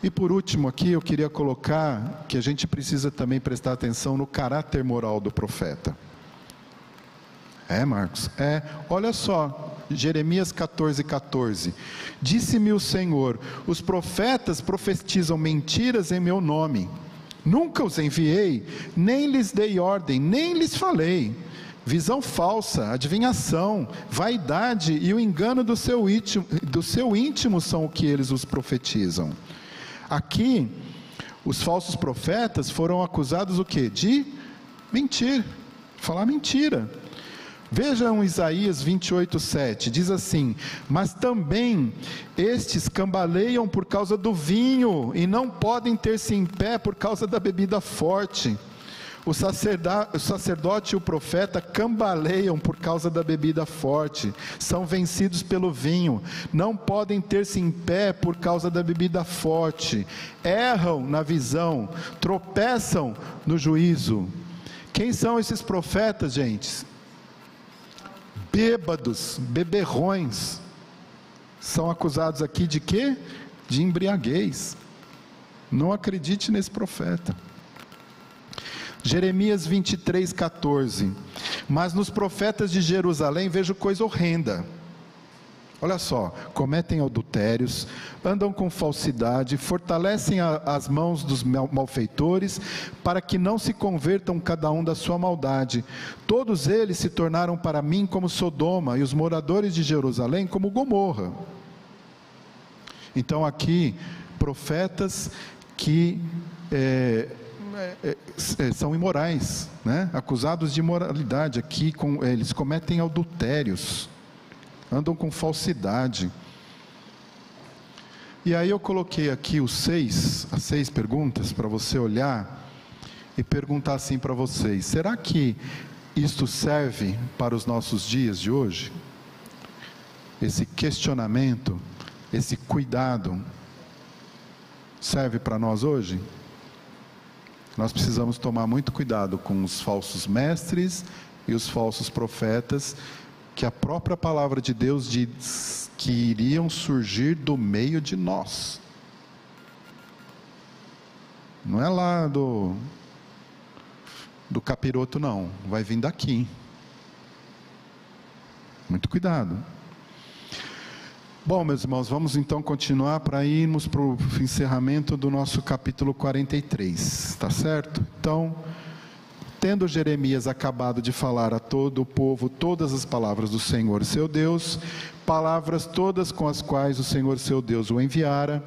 E por último aqui, eu queria colocar que a gente precisa também prestar atenção no caráter moral do profeta. Marcos? Olha só, Jeremias 14:14. Disse-me o Senhor: os profetas profetizam mentiras em meu nome. Nunca os enviei, nem lhes dei ordem, nem lhes falei. Visão falsa, adivinhação, vaidade e o engano do seu íntimo são o que eles os profetizam. Aqui, os falsos profetas foram acusados o quê? De mentir, falar mentira. Vejam Isaías 28:7, diz assim: mas também estes cambaleiam por causa do vinho, e não podem ter-se em pé por causa da bebida forte. O sacerdote e o profeta cambaleiam por causa da bebida forte, são vencidos pelo vinho, não podem ter-se em pé por causa da bebida forte, erram na visão, tropeçam no juízo. Quem são esses profetas, gente? Bêbados, beberrões, são acusados aqui de quê? De embriaguez. Não acredite nesse profeta. Jeremias 23:14. Mas nos profetas de Jerusalém vejo coisa horrenda. Olha só, cometem adultérios, andam com falsidade, fortalecem as mãos dos malfeitores, para que não se convertam cada um da sua maldade. Todos eles se tornaram para mim como Sodoma, e os moradores de Jerusalém como Gomorra. Então aqui, profetas que são imorais, né? Acusados de imoralidade, aqui eles cometem adultérios, andam com falsidade. E aí eu coloquei aqui as 6 perguntas para você olhar e perguntar assim para vocês: será que isto serve para os nossos dias de hoje? Esse questionamento, esse cuidado, serve para nós hoje? Nós precisamos tomar muito cuidado com os falsos mestres e os falsos profetas, que a própria palavra de Deus diz que iriam surgir do meio de nós. Não é lá do capiroto, não. Vai vir daqui. Muito cuidado. Bom, meus irmãos, vamos então continuar para irmos para o encerramento do nosso capítulo 43. Tá certo? Então, tendo Jeremias acabado de falar a todo o povo todas as palavras do Senhor seu Deus, palavras todas com as quais o Senhor seu Deus o enviara,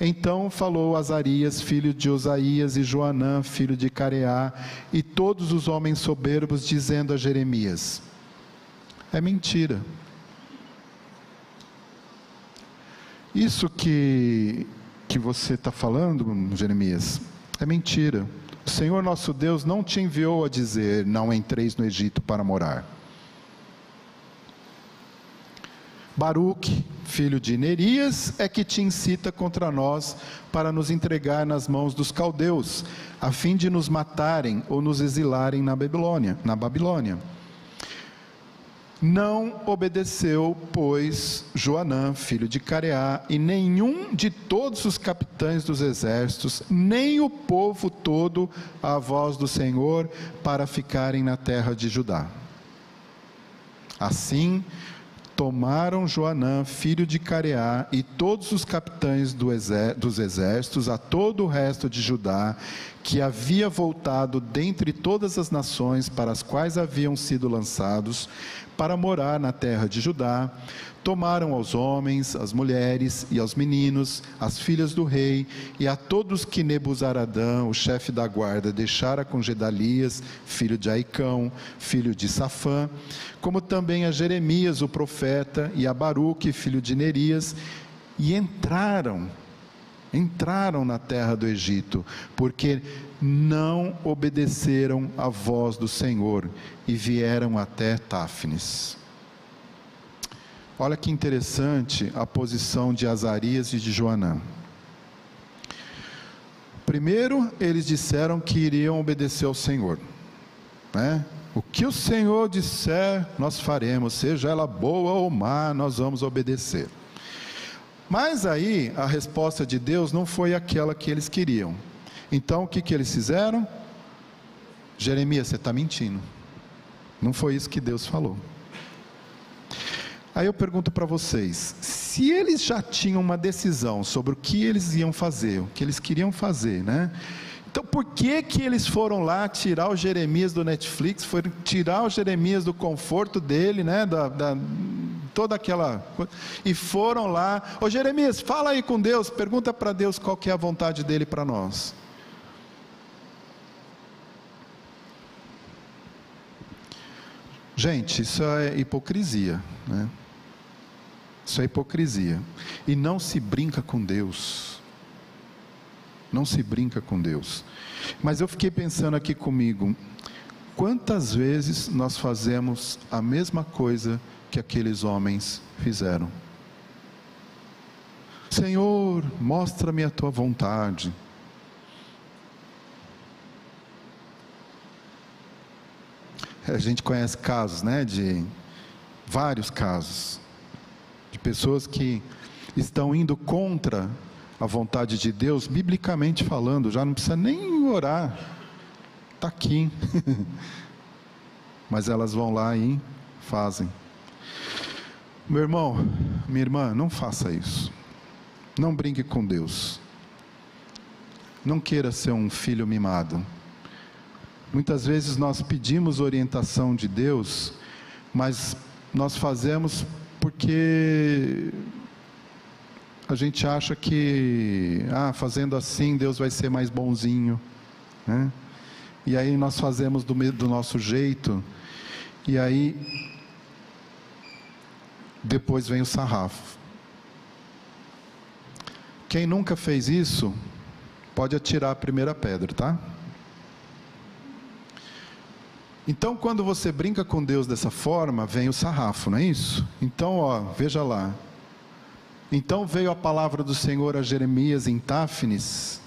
então falou Azarias, filho de Osaías, e Joanã, filho de Careá, e todos os homens soberbos, dizendo a Jeremias: é mentira. Isso que você está falando, Jeremias, é mentira. O Senhor nosso Deus não te enviou a dizer: não entreis no Egito para morar. Baruque, filho de Nerias, é que te incita contra nós para nos entregar nas mãos dos caldeus, a fim de nos matarem ou nos exilarem na Babilônia. Não obedeceu, pois, Joanã, filho de Careá, e nenhum de todos os capitães dos exércitos, nem o povo todo, à voz do Senhor, para ficarem na terra de Judá. Assim, tomaram Joanã, filho de Careá, e todos os capitães dos exércitos, a todo o resto de Judá, que havia voltado dentre todas as nações para as quais haviam sido lançados, para morar na terra de Judá, tomaram aos homens, as mulheres e aos meninos, as filhas do rei, e a todos que Nebuzaradã, o chefe da guarda, deixara com Gedalias, filho de Aicão, filho de Safã, como também a Jeremias, o profeta, e a Baruque, filho de Nerias, e entraram na terra do Egito, porque não obedeceram à voz do Senhor, e vieram até Táfnis. Olha que interessante a posição de Azarias e de Joanã. Primeiro, eles disseram que iriam obedecer ao Senhor, né? O que o Senhor disser, nós faremos, seja ela boa ou má, nós vamos obedecer. Mas aí, a resposta de Deus não foi aquela que eles queriam. Então, o que eles fizeram? Jeremias, você está mentindo. Não foi isso que Deus falou. Aí eu pergunto para vocês, se eles já tinham uma decisão sobre o que eles iam fazer, o que eles queriam fazer, né? Então por que que eles foram lá tirar o Jeremias do Netflix, foram tirar o Jeremias do conforto dele, né? Toda aquela... E foram lá, ô Jeremias, fala aí com Deus, pergunta para Deus qual que é a vontade dele para nós. Gente, isso é hipocrisia, né? Isso é hipocrisia. E não se brinca com Deus. Não se brinca com Deus. Mas eu fiquei pensando aqui comigo, quantas vezes nós fazemos a mesma coisa que aqueles homens fizeram? Senhor, mostra-me a tua vontade. A gente conhece casos, né, de vários casos, de pessoas que estão indo contra a vontade de Deus, biblicamente falando, já não precisa nem orar, está aqui, mas elas vão lá e fazem. Meu irmão, minha irmã, não faça isso, não brinque com Deus, não queira ser um filho mimado. Muitas vezes nós pedimos orientação de Deus, mas nós fazemos porque a gente acha que, fazendo assim Deus vai ser mais bonzinho, né? E aí nós fazemos do nosso jeito, e aí depois vem o sarrafo. Quem nunca fez isso, pode atirar a primeira pedra, tá? Então, quando você brinca com Deus dessa forma, vem o sarrafo, não é isso? Então, veja lá. Então veio a palavra do Senhor a Jeremias em Táfnis,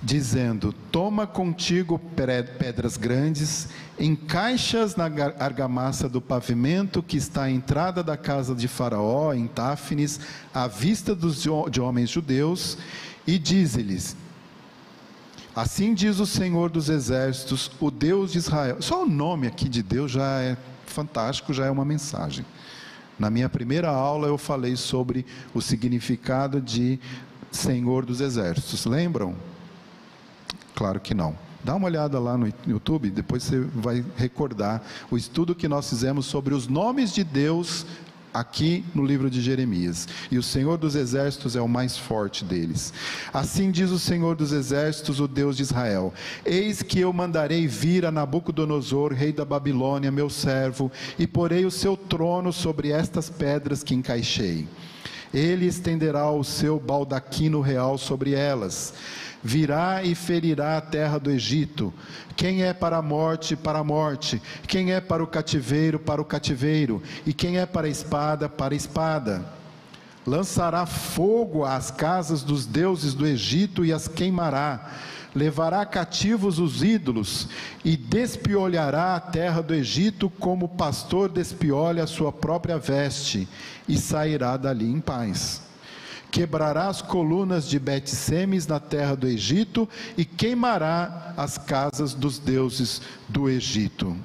dizendo: toma contigo pedras grandes, encaixa-as na argamassa do pavimento que está à entrada da casa de Faraó, em Táfnis, à vista de homens judeus, e dize-lhes: assim diz o Senhor dos Exércitos, o Deus de Israel. Só o nome aqui de Deus já é fantástico, já é uma mensagem. Na minha primeira aula eu falei sobre o significado de Senhor dos Exércitos. Lembram? Claro que não. Dá uma olhada lá no YouTube, depois você vai recordar o estudo que nós fizemos sobre os nomes de Deus aqui no livro de Jeremias, e o Senhor dos Exércitos é o mais forte deles. Assim diz o Senhor dos Exércitos, o Deus de Israel: eis que eu mandarei vir a Nabucodonosor, rei da Babilônia, meu servo, e porei o seu trono sobre estas pedras que encaixei. Ele estenderá o seu baldaquino real sobre elas, virá e ferirá a terra do Egito. Quem é para a morte, para a morte. Quem é para o cativeiro, para o cativeiro. E quem é para a espada. Lançará fogo às casas dos deuses do Egito e as queimará. Levará cativos os ídolos e despiolhará a terra do Egito como o pastor despiolha a sua própria veste, e sairá dali em paz. Quebrará as colunas de Bet-Semes na terra do Egito e queimará as casas dos deuses do Egito.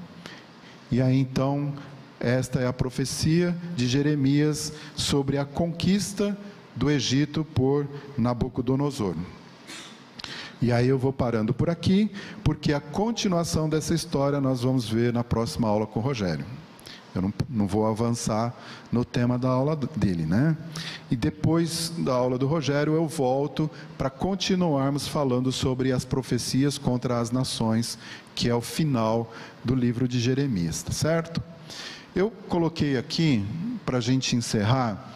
E aí então, esta é a profecia de Jeremias sobre a conquista do Egito por Nabucodonosor. E aí eu vou parando por aqui, porque a continuação dessa história nós vamos ver na próxima aula com o Rogério. Eu não vou avançar no tema da aula dele, né? E depois da aula do Rogério eu volto para continuarmos falando sobre as profecias contra as nações, que é o final do livro de Jeremias, tá certo? Eu coloquei aqui, para a gente encerrar,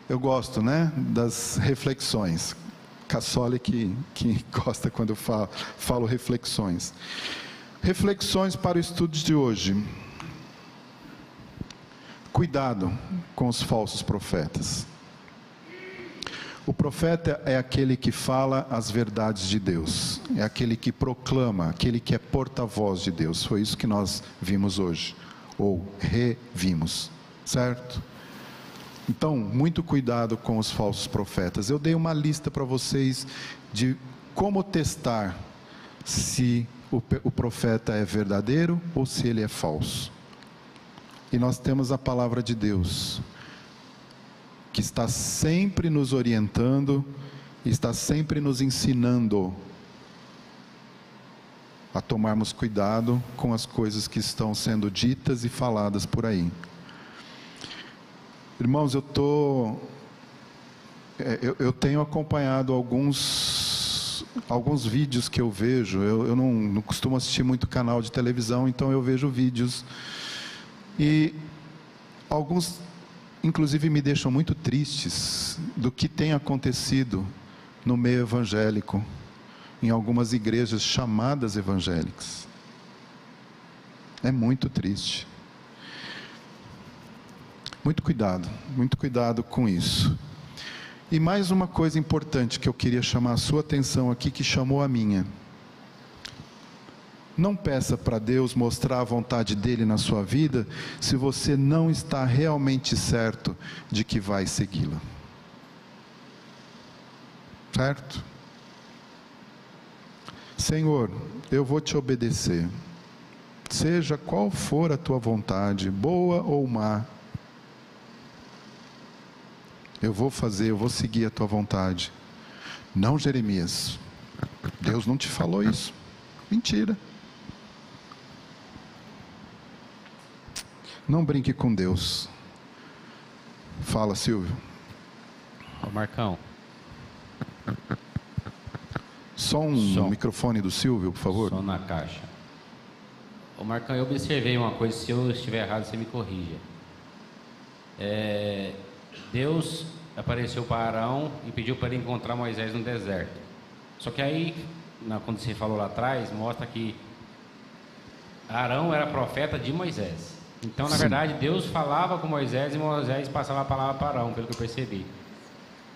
eu gosto, né, das reflexões. Cassoli que gosta quando eu falo reflexões. Reflexões para o estudo de hoje. Cuidado com os falsos profetas. O profeta é aquele que fala as verdades de Deus, é aquele que proclama, aquele que é porta-voz de Deus. Foi isso que nós vimos hoje, ou revimos, certo? Então, muito cuidado com os falsos profetas. Eu dei uma lista para vocês de como testar se o profeta é verdadeiro ou se ele é falso. E nós temos a palavra de Deus, que está sempre nos orientando, está sempre nos ensinando a tomarmos cuidado com as coisas que estão sendo ditas e faladas por aí. Irmãos, eu tenho acompanhado alguns vídeos que eu vejo. Eu não costumo assistir muito canal de televisão, então eu vejo vídeos. E alguns, inclusive, me deixam muito tristes do que tem acontecido no meio evangélico, em algumas igrejas chamadas evangélicas. É muito triste. Muito cuidado com isso. E mais uma coisa importante que eu queria chamar a sua atenção aqui, que chamou a minha. Não peça para Deus mostrar a vontade dele na sua vida, se você não está realmente certo de que vai segui-la. Certo? Senhor, eu vou te obedecer, seja qual for a tua vontade, boa ou má. Eu vou seguir a tua vontade. Não, Jeremias, Deus não te falou isso. Mentira. Não brinque com Deus. Fala, Silvio. Ô Marcão. Som. Microfone do Silvio, por favor. Som na caixa. Ô Marcão, eu observei uma coisa, se eu estiver errado, você me corrija. Deus apareceu para Arão e pediu para ele encontrar Moisés no deserto. Só que aí, quando você falou lá atrás, mostra que Arão era profeta de Moisés. Então, na verdade, Deus falava com Moisés e Moisés passava a palavra para Arão, pelo que eu percebi.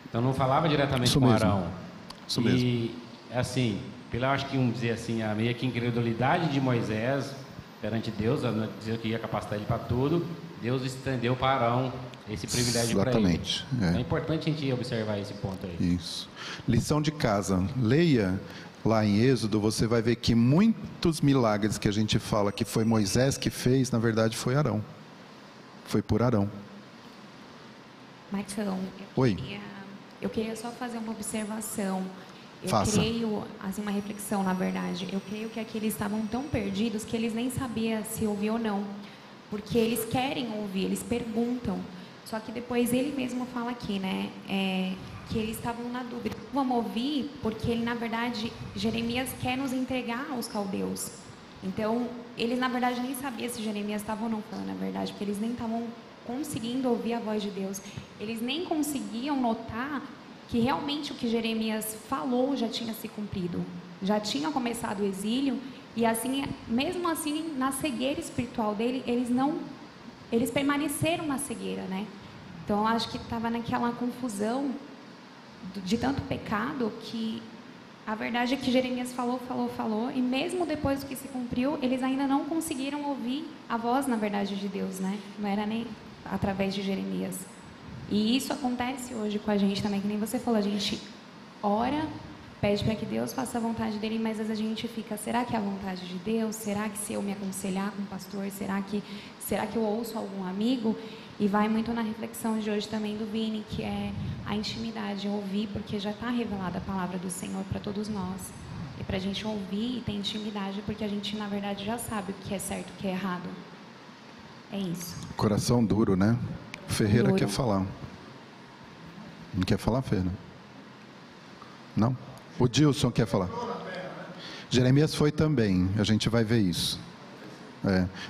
Então, não falava diretamente com Arão. Isso mesmo. E, assim, acho que, vamos dizer assim, a meio que incredulidade de Moisés perante Deus, dizer que ia capacitar ele para tudo, Deus estendeu para Arão esse privilégio para ele. Exatamente. É importante a gente observar esse ponto aí. Isso. Lição de casa. Leia lá em Êxodo, você vai ver que muitos milagres que a gente fala que foi Moisés que fez, na verdade foi Arão. Foi por Arão. Marcão, eu queria só fazer uma observação. Faça. Creio, assim, uma reflexão, na verdade. Eu creio que aqueles estavam tão perdidos que eles nem sabiam se ouvir ou não. Porque eles querem ouvir, eles perguntam. Só que depois ele mesmo fala aqui, né? Que eles estavam na dúvida. Vamos ouvir, porque ele, na verdade, Jeremias quer nos entregar aos caldeus. Então, eles, na verdade, nem sabiam se Jeremias estava ou não falando, na verdade, porque eles nem estavam conseguindo ouvir a voz de Deus. Eles nem conseguiam notar que realmente o que Jeremias falou já tinha se cumprido. Já tinha começado o exílio, e assim, mesmo assim, na cegueira espiritual dele, eles permaneceram na cegueira, né? Então, eu acho que estava naquela confusão de tanto pecado, que a verdade é que Jeremias falou, e mesmo depois do que se cumpriu, eles ainda não conseguiram ouvir a voz, na verdade, de Deus, né? Não era nem através de Jeremias. E isso acontece hoje com a gente também, que nem você falou, a gente ora, pede para que Deus faça a vontade dele, mas às vezes a gente fica, será que é a vontade de Deus? Será que se eu me aconselhar com o pastor, será que eu ouço algum amigo? E vai muito na reflexão de hoje também do Vini, que é a intimidade, ouvir, porque já está revelada a palavra do Senhor para todos nós. E para a gente ouvir e ter intimidade, porque a gente, na verdade, já sabe o que é certo e o que é errado. É isso. Coração duro, né? Ferreira Duro. quer falar. Não quer falar, Ferreira? Não? O Dilson quer falar. Jeremias foi também, a gente vai ver isso.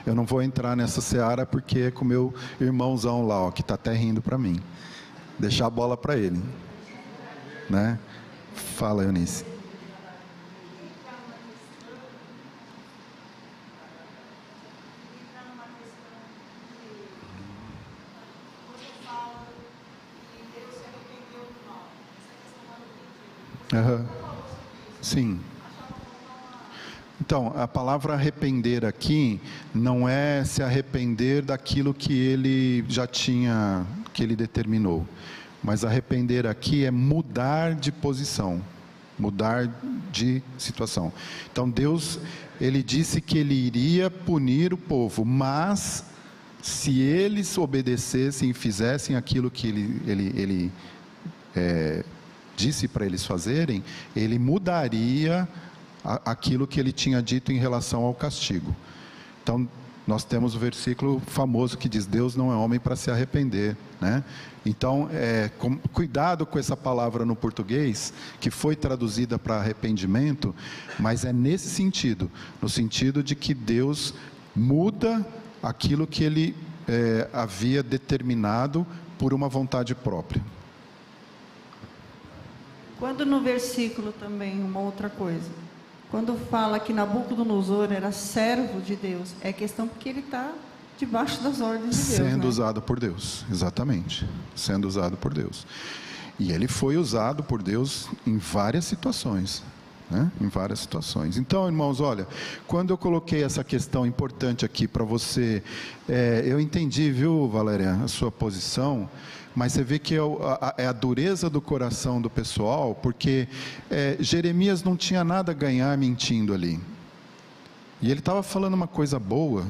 Eu não vou entrar nessa seara porque é com o meu irmãozão lá, ó, que está até rindo para mim. Deixar a bola para ele. Né? Fala, Eunice. Sim. Então, a palavra arrepender aqui não é se arrepender daquilo que ele já tinha, que ele determinou. Mas arrepender aqui é mudar de posição, mudar de situação. Então, Deus, ele disse que ele iria punir o povo, mas se eles obedecessem e fizessem aquilo que ele disse para eles fazerem, ele mudaria aquilo que ele tinha dito em relação ao castigo. Então, nós temos o versículo famoso que diz: Deus não é homem para se arrepender, né? Então, cuidado com essa palavra no português, que foi traduzida para arrependimento, mas é nesse sentido, no sentido de que Deus muda aquilo que ele havia determinado por uma vontade própria. Quando no versículo também, uma outra coisa, quando fala que Nabucodonosor era servo de Deus, é questão porque ele está debaixo das ordens de Deus. Sendo usado por Deus, exatamente. Sendo usado por Deus. E ele foi usado por Deus em várias situações. Né? Em várias situações. Então, irmãos, olha, quando eu coloquei essa questão importante aqui para você, eu entendi, viu, Valéria, a sua posição, mas você vê que é a dureza do coração do pessoal, porque Jeremias não tinha nada a ganhar mentindo ali. E ele estava falando uma coisa boa,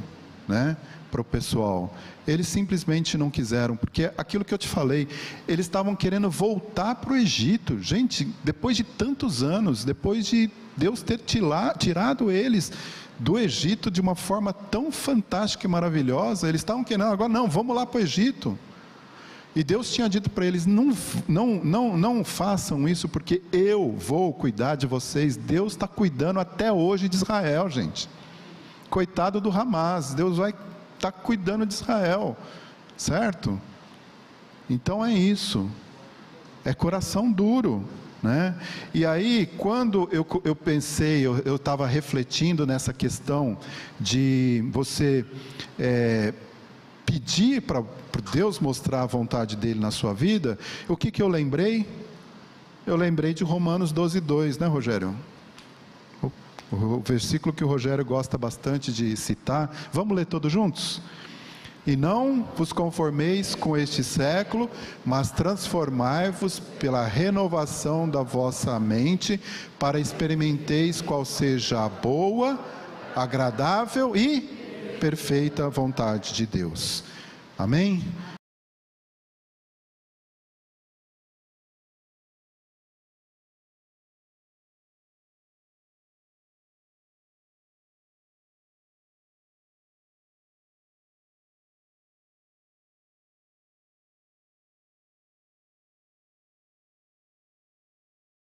né, para o pessoal. Eles simplesmente não quiseram, porque aquilo que eu te falei, eles estavam querendo voltar para o Egito. Gente, depois de tantos anos, depois de Deus ter tirado eles do Egito de uma forma tão fantástica e maravilhosa, eles estavam querendo, agora não, vamos lá para o Egito. E Deus tinha dito para eles: não façam isso, porque eu vou cuidar de vocês. Deus está cuidando até hoje de Israel, gente. Coitado do Hamas, Deus vai estar cuidando de Israel, certo? Então é isso, é coração duro, né? E aí, quando eu pensei, eu estava refletindo nessa questão de você pedir para Deus mostrar a vontade dele na sua vida, o que eu lembrei? Eu lembrei de Romanos 12:2, né, Rogério? O versículo que o Rogério gosta bastante de citar. Vamos ler todos juntos? E não vos conformeis com este século, mas transformai-vos pela renovação da vossa mente, para experimenteis qual seja a boa, agradável e perfeita vontade de Deus. Amém?